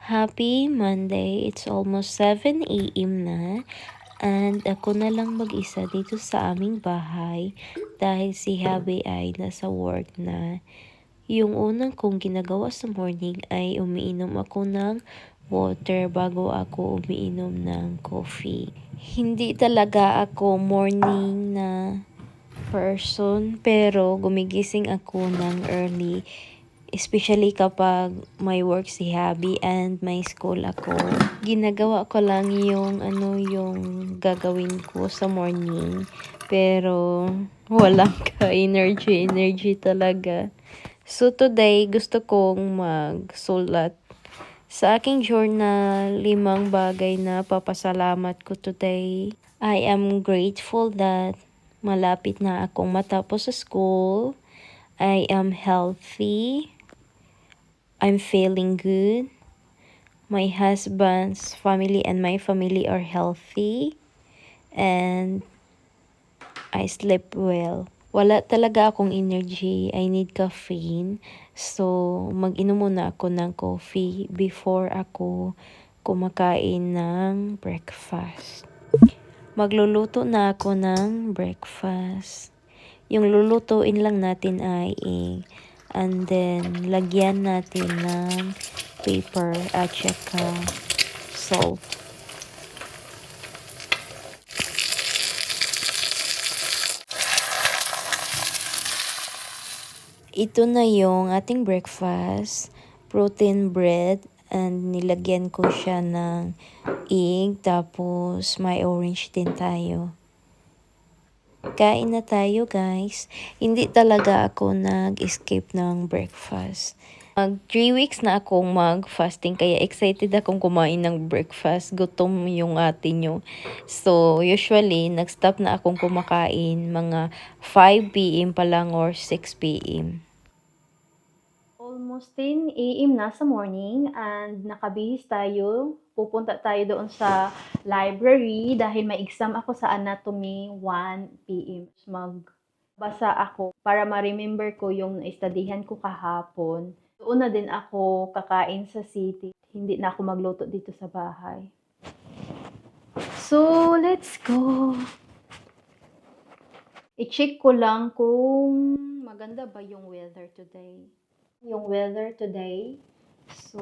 Happy Monday! It's almost 7 a.m. na and ako na lang mag-isa dito sa aming bahay dahil si Habi ay nasa work na. Yung unang kong ginagawa sa morning ay umiinom ako ng water bago ako umiinom ng coffee. Hindi talaga ako morning na person pero gumigising ako ng early. Especially kapag may work si Habi and may school ako. Ginagawa ko lang yung yung gagawin ko sa morning. Pero walang ka-energy talaga. So today gusto kong magsulat sa aking journal 5 bagay na papasalamat ko today. I am grateful that malapit na akong matapos sa school. I am healthy. I'm feeling good. My husband's family and my family are healthy. And I sleep well. Wala talaga akong energy. I need caffeine. So, mag-inom muna ako ng coffee before ako kumakain ng breakfast. Magluluto na ako ng breakfast. Yung lulutuin lang natin ay egg. And then, lagyan natin ng paper at saka salt. Ito na yung ating breakfast. Protein bread. And nilagyan ko siya ng egg. Tapos, may orange din tayo. Kain na tayo guys. Hindi talaga ako nag-escape ng breakfast. 3 weeks na akong mag-fasting kaya excited akong kumain ng breakfast. Gutom yung ate nyo. So usually nag-stop na akong kumakain mga 5 p.m. pa lang or 6 p.m. Almost 10 a.m. na sa morning and nakabihis tayo. Pupunta tayo doon sa library dahil may exam ako sa anatomy 1 p.m. Magbasa ako para ma-remember ko yung na-studyhan ko kahapon. Doon na din ako kakain sa city. Hindi na ako magluto dito sa bahay. So, let's go! I-check ko lang kung maganda ba yung weather today. So,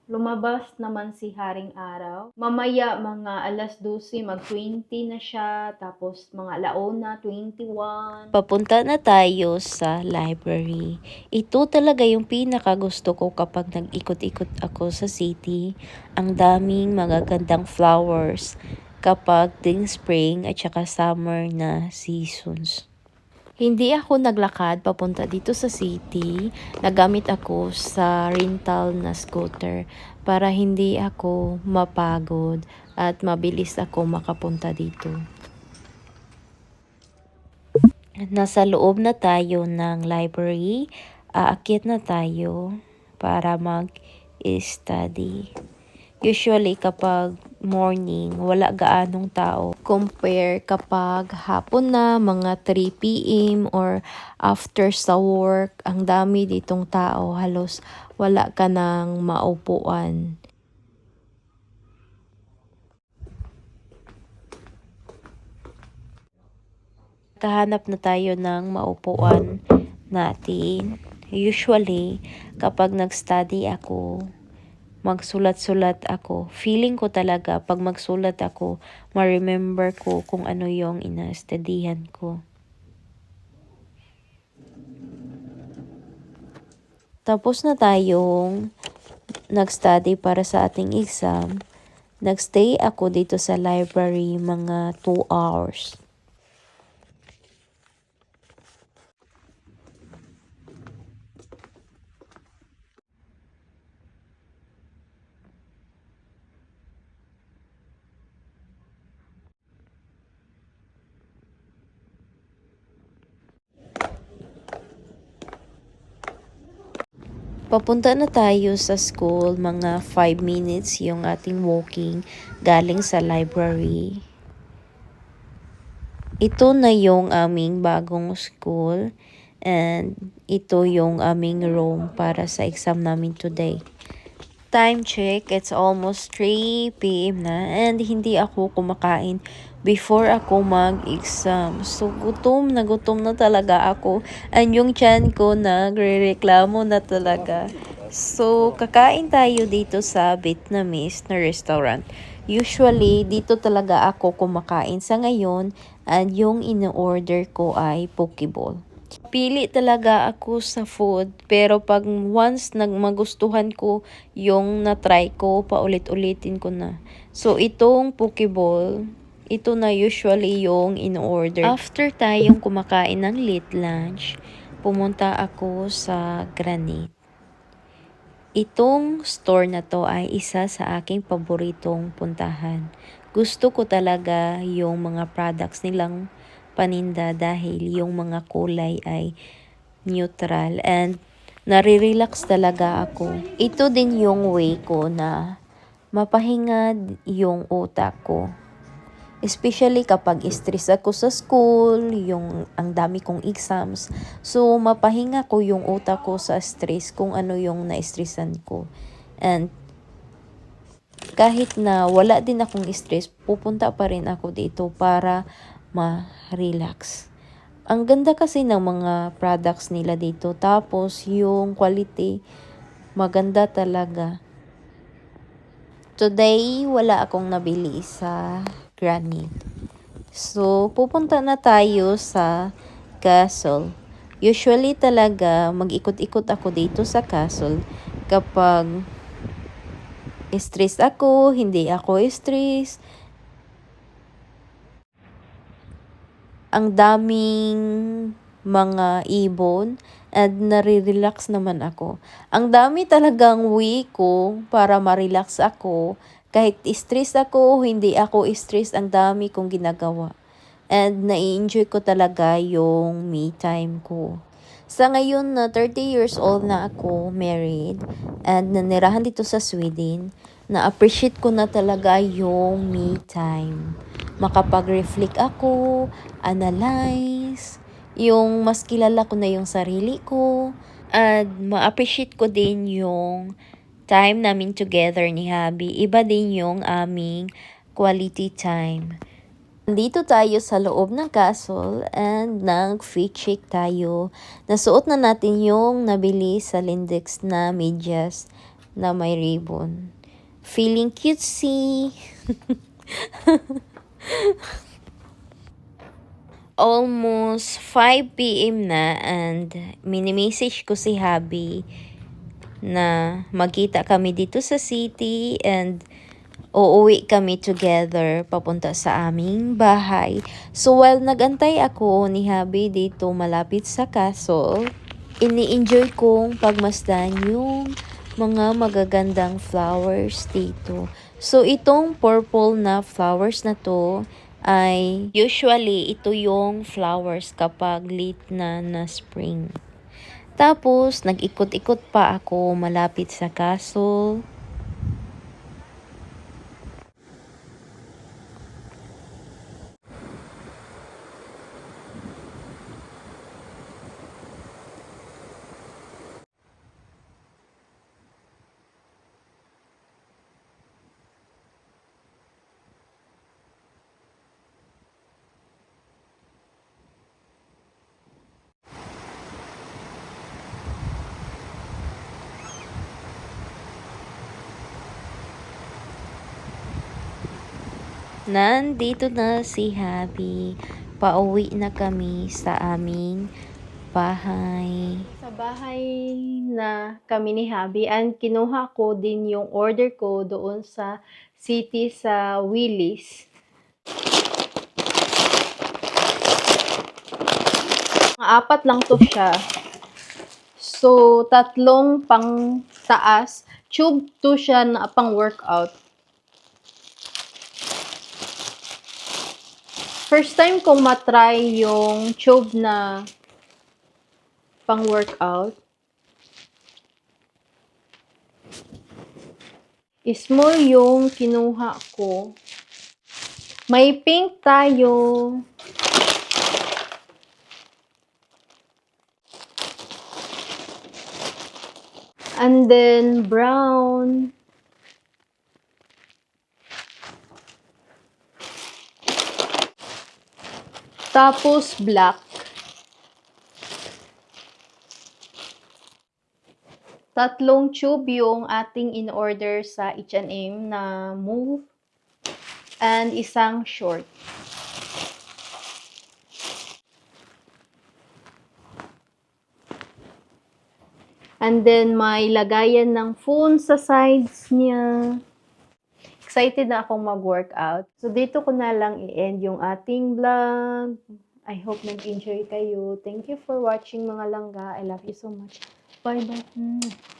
lumabas naman si Haring Araw. Mamaya mga alas 12, mag-20 na siya. Tapos mga alauna, 21. Papunta na tayo sa library. Ito talaga yung pinakagusto ko kapag nag-ikot-ikot ako sa city. Ang daming magagandang flowers kapag ding spring at saka summer na seasons. Hindi ako naglakad papunta dito sa city. Nagamit ako sa rental na scooter para hindi ako mapagod at mabilis ako makapunta dito. Nasa loob na tayo ng library. Aakyat na tayo para mag-study. Usually kapag morning, wala gaanong tao. Compare kapag hapon na, mga 3 p.m. or after sa work, ang dami ditong tao. Halos wala ka nang maupuan. Kahanap na tayo ng maupuan natin. Usually, kapag nag-study ako, magsulat-sulat ako. Feeling ko talaga, pag magsulat ako, ma-remember ko kung ano yung ina-studyhan ko. Tapos na tayong nag-study para sa ating exam. Nag-stay ako dito sa library mga 2 hours. Papunta na tayo sa school, mga 5 minutes yung ating walking galing sa library. Ito na yung aming bagong school and ito yung aming room para sa exam namin today. Time check, it's almost 3 p.m. na and hindi ako kumakain before ako mag-exam. So, gutom na talaga ako. And yung tiyan ko nagrereklamo na talaga. So, kakain tayo dito sa Vietnamese na restaurant. Usually, dito talaga ako kumakain sa ngayon and yung in-order ko ay pokeball. Pili talaga ako sa food, pero pag once magustuhan ko yung na-try ko, paulit-ulitin ko na. So, itong pokeball, ito na usually yung in-order. After tayong kumakain ng late lunch, pumunta ako sa Granite. Itong store na to ay isa sa aking paboritong puntahan. Gusto ko talaga yung mga products nilang paninda dahil yung mga kulay ay neutral and nare-relax talaga ako. Ito din yung way ko na mapahinga yung utak ko. Especially kapag stress ako sa school, yung ang dami kong exams. So, mapahinga ko yung utak ko sa stress kung ano yung na-stressan ko. And kahit na wala din akong stress, pupunta pa rin ako dito para ma-relax. Ang ganda kasi ng mga products nila dito. Tapos, yung quality, maganda talaga. Today, wala akong nabili sa Granite. So, pupunta na tayo sa castle. Usually talaga, mag-ikot-ikot ako dito sa castle kapag stress ako, hindi ako stress. Ang daming mga ibon at nare-relax naman ako. Ang dami talagang way ko para ma-relax ako. Kahit stress ako, hindi ako stress, ang dami kong ginagawa. And nai-enjoy ko talaga yung me time ko. Sa ngayon na 30 years old na ako, married, and nanirahan dito sa Sweden, na-appreciate ko na talaga yung me time. Makapag-reflect ako, analyze, yung mas kilala ko na yung sarili ko, at ma-appreciate ko din yung time namin together ni Habi. Iba din yung aming quality time. Dito tayo sa loob ng castle and nag-fit check tayo. Nasuot na natin yung nabili sa Lindex na medyas na may ribbon. Feeling cutesy. Almost 5 p.m. na and mini-message ko si Habi na magkita kami dito sa city and uuwi kami together papunta sa aming bahay. So while nagantay ako ni Habi dito malapit sa castle, ini-enjoy kong pagmasdan yung mga magagandang flowers dito. So itong purple na flowers na to ay usually ito yung flowers kapag late na spring. Tapos nag-ikot-ikot pa ako malapit sa castle. Nandito na si Habi. Pauwi na kami sa aming bahay. Sa bahay na kami ni Habi and kinuha ko din yung order ko doon sa city sa Willis. Mga apat lang to siya. So, tatlong pang taas. Tube 2 siya na pang workout. First time kong matry yung tube na pang workout. Small yung kinuha ko. May pink tayo. And then brown. Tapos black. Tatlong tube yung ating in-order sa H&M na move and isang short. And then may lagayan ng phone sa sides niya. Excited na akong mag-workout. So dito ko na lang i-end yung ating vlog. I hope nag-enjoy kayo. Thank you for watching mga langga. I love you so much. Bye-bye.